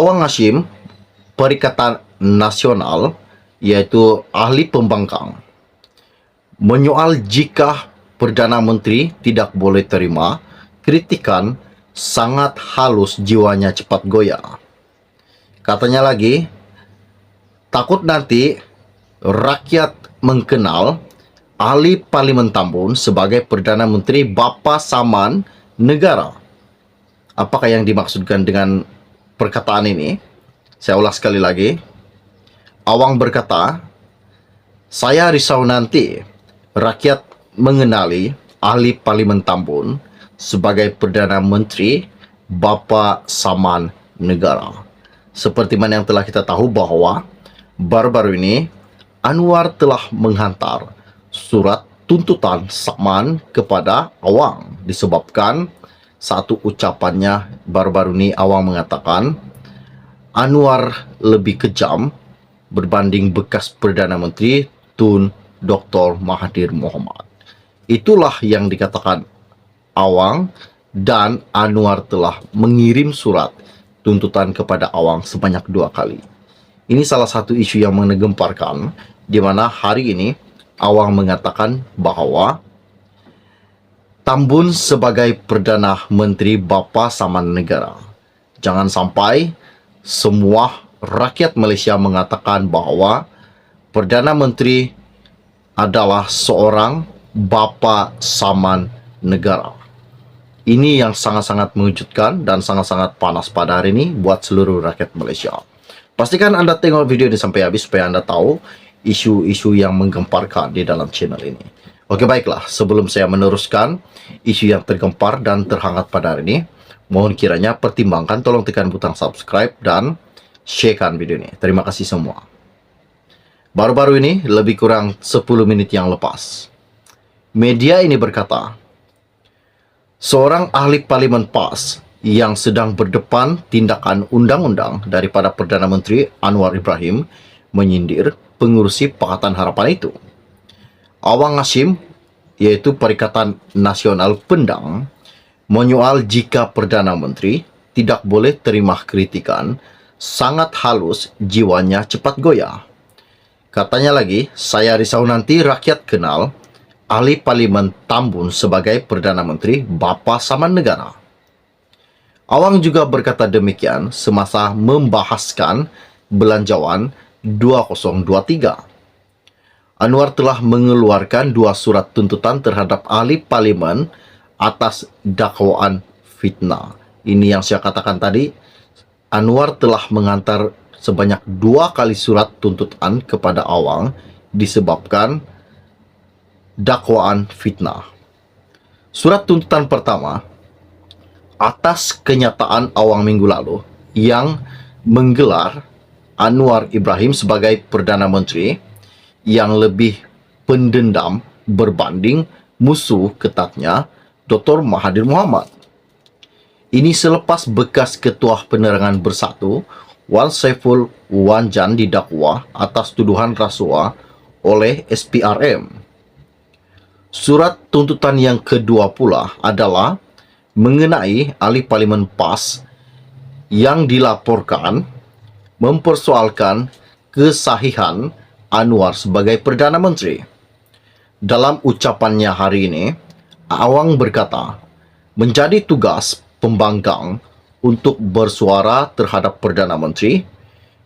Awang Hashim, Perikatan Nasional, yaitu ahli pembangkang, menyoal jika Perdana Menteri tidak boleh terima kritikan sangat halus jiwanya cepat goyah. Katanya lagi, takut nanti rakyat mengenal ahli Parlimen Tambun sebagai Perdana Menteri Bapa Saman Negara. Apakah yang dimaksudkan dengan perkataan ini? Saya ulas sekali lagi. Awang berkata, saya risau nanti rakyat mengenali ahli Parlimen Tambun sebagai Perdana Menteri Bapa Saman Negara. Seperti mana yang telah kita tahu bahwa baru-baru ini Anwar telah menghantar surat tuntutan saman kepada Awang disebabkan satu ucapannya baru-baru ini Awang mengatakan Anwar lebih kejam berbanding bekas Perdana Menteri Tun Dr. Mahathir Mohamad. Itulah yang dikatakan Awang, dan Anwar telah mengirim surat tuntutan kepada Awang sebanyak 2 kali. Ini salah satu isu yang menggemparkan, di mana hari ini Awang mengatakan bahwa Tambun sebagai Perdana Menteri Bapa Saman Negara. Jangan sampai semua rakyat Malaysia mengatakan bahwa Perdana Menteri adalah seorang Bapa Saman Negara. Ini yang sangat-sangat mengejutkan dan sangat-sangat panas pada hari ini buat seluruh rakyat Malaysia. Pastikan Anda tengok video ini sampai habis supaya Anda tahu isu-isu yang menggemparkan di dalam channel ini. Oke, baiklah. Sebelum saya meneruskan isu yang tergempar dan terhangat pada hari ini, mohon kiranya pertimbangkan tolong tekan butang subscribe dan sharekan video ini. Terima kasih semua. Baru-baru ini, lebih kurang 10 menit yang lepas, media ini berkata, seorang ahli Parlimen PAS yang sedang berdepan tindakan undang-undang daripada Perdana Menteri Anwar Ibrahim menyindir pengurusi Pakatan Harapan itu. Awang Hashim, yaitu Perikatan Nasional Pendang, menyoal jika Perdana Menteri tidak boleh terima kritikan sangat halus jiwanya cepat goyah. Katanya lagi, saya risau nanti rakyat kenal ahli Parlimen Tambun sebagai Perdana Menteri Bapa Saman Negara. Awang juga berkata demikian semasa membahaskan Belanjawan 2023. Anwar telah mengeluarkan 2 surat tuntutan terhadap ahli Parlimen atas dakwaan fitnah. Ini yang saya katakan tadi, Anwar telah menghantar sebanyak 2 kali surat tuntutan kepada Awang disebabkan dakwaan fitnah. Surat tuntutan pertama atas kenyataan Awang minggu lalu yang menggelar Anwar Ibrahim sebagai Perdana Menteri yang lebih pendendam berbanding musuh ketatnya Dr. Mahathir Mohamad. Ini selepas bekas Ketua Penerangan Bersatu Wan Saiful Wanjan didakwa atas tuduhan rasuah oleh SPRM. Surat tuntutan yang kedua pula adalah mengenai ahli Parlimen PAS yang dilaporkan mempersoalkan kesahihan Anwar sebagai Perdana Menteri. Dalam ucapannya hari ini, Awang berkata, menjadi tugas pembangkang untuk bersuara terhadap Perdana Menteri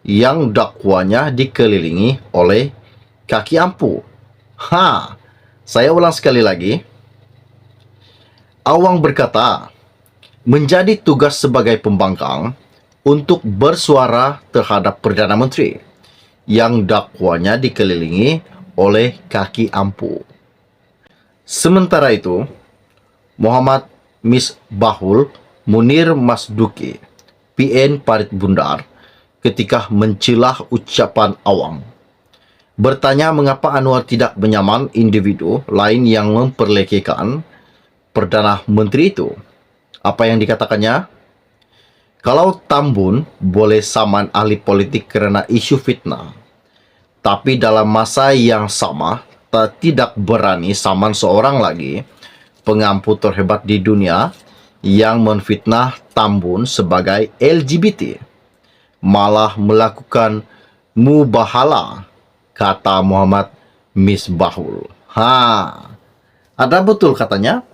yang dakwanya dikelilingi oleh kaki ampu. Saya ulang sekali lagi. Awang berkata, menjadi tugas sebagai pembangkang untuk bersuara terhadap Perdana Menteri yang dakwanya dikelilingi oleh kaki ampu. Sementara itu, Muhammad Misbahul Munir Masduki, PN Parit Bundar, ketika mencilah ucapan Awang, bertanya mengapa Anwar tidak menyaman individu lain yang memperlekehkan Perdana Menteri itu. Apa yang dikatakannya? Kalau Tambun boleh saman ahli politik kerana isu fitnah, tapi dalam masa yang sama tidak berani saman seorang lagi pengampu terhebat di dunia yang menfitnah Tambun sebagai LGBT. malah melakukan mubahala, kata Muhammad Misbahul. Ada betul katanya.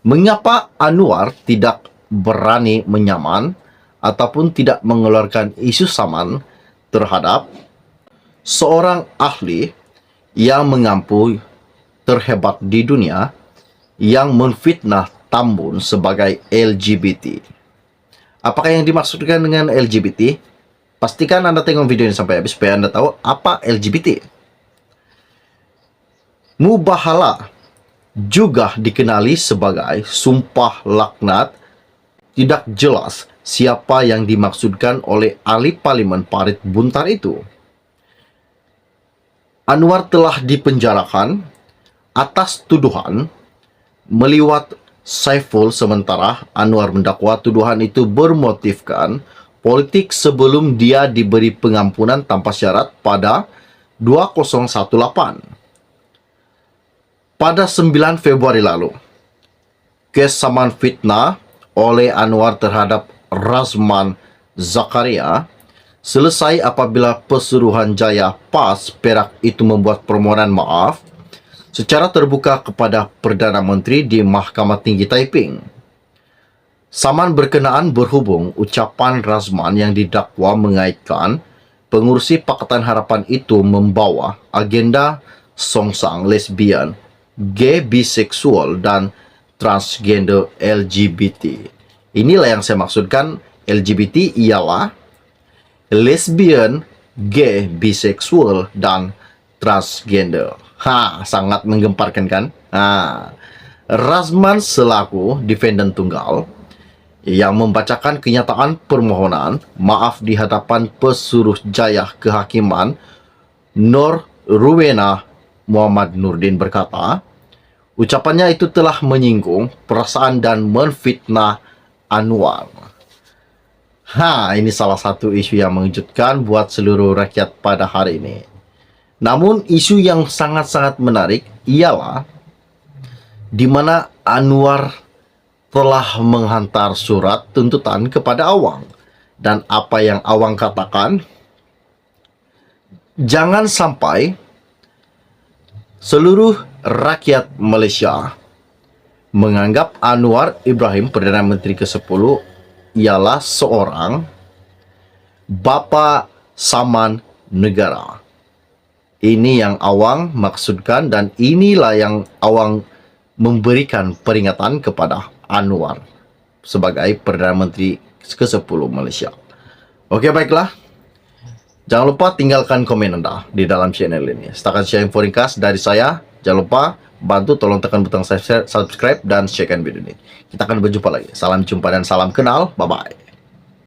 Mengapa Anwar tidak berani menyaman ataupun tidak mengeluarkan isu saman terhadap seorang ahli yang mengampu terhebat di dunia yang menfitnah Tambun sebagai LGBT? Apakah yang dimaksudkan dengan LGBT? Pastikan Anda tengok video ini sampai habis supaya Anda tahu apa LGBT. Mubahala juga dikenali sebagai sumpah laknat. Tidak jelas siapa yang dimaksudkan oleh ahli parlimen Parit Buntar itu. Anwar telah dipenjarakan atas tuduhan meliwat Saiful, sementara Anwar mendakwa tuduhan itu bermotifkan politik sebelum dia diberi pengampunan tanpa syarat pada 2018. Pada 9 Februari lalu, kes saman fitnah oleh Anwar terhadap Razman Zakaria selesai apabila Pesuruhanjaya PAS Perak itu membuat permohonan maaf secara terbuka kepada Perdana Menteri di Mahkamah Tinggi Taiping. Saman berkenaan berhubung ucapan Razman yang didakwa mengaitkan pengurusi Pakatan Harapan itu membawa agenda songsang lesbian, gay, biseksual, dan transgender LGBT. Inilah yang saya maksudkan. LGBT ialah lesbian, gay, biseksual, dan transgender. Sangat menggemparkan kan? Razman selaku defendant tunggal yang membacakan kenyataan permohonan maaf di hadapan Pesuruhjaya Kehakiman Nur Ruwena Muhammad Nurdin berkata, ucapannya itu telah menyinggung perasaan dan menfitnah Anwar. Ini salah satu isu yang mengejutkan buat seluruh rakyat pada hari ini. Namun isu yang sangat-sangat menarik ialah di mana Anwar telah menghantar surat tuntutan kepada Awang. Dan apa yang Awang katakan, jangan sampai seluruh rakyat Malaysia menganggap Anwar Ibrahim, Perdana Menteri ke-10, ialah seorang bapa saman negara. Ini yang Awang maksudkan dan inilah yang Awang memberikan peringatan kepada Anwar sebagai Perdana Menteri ke-10 Malaysia. Okey, baiklah. Jangan lupa tinggalkan komen anda di dalam channel ini. Setakat share info ringkas dari saya. Jangan lupa bantu tolong tekan butang subscribe dan share video ini. Kita akan berjumpa lagi. Salam jumpa dan salam kenal. Bye-bye.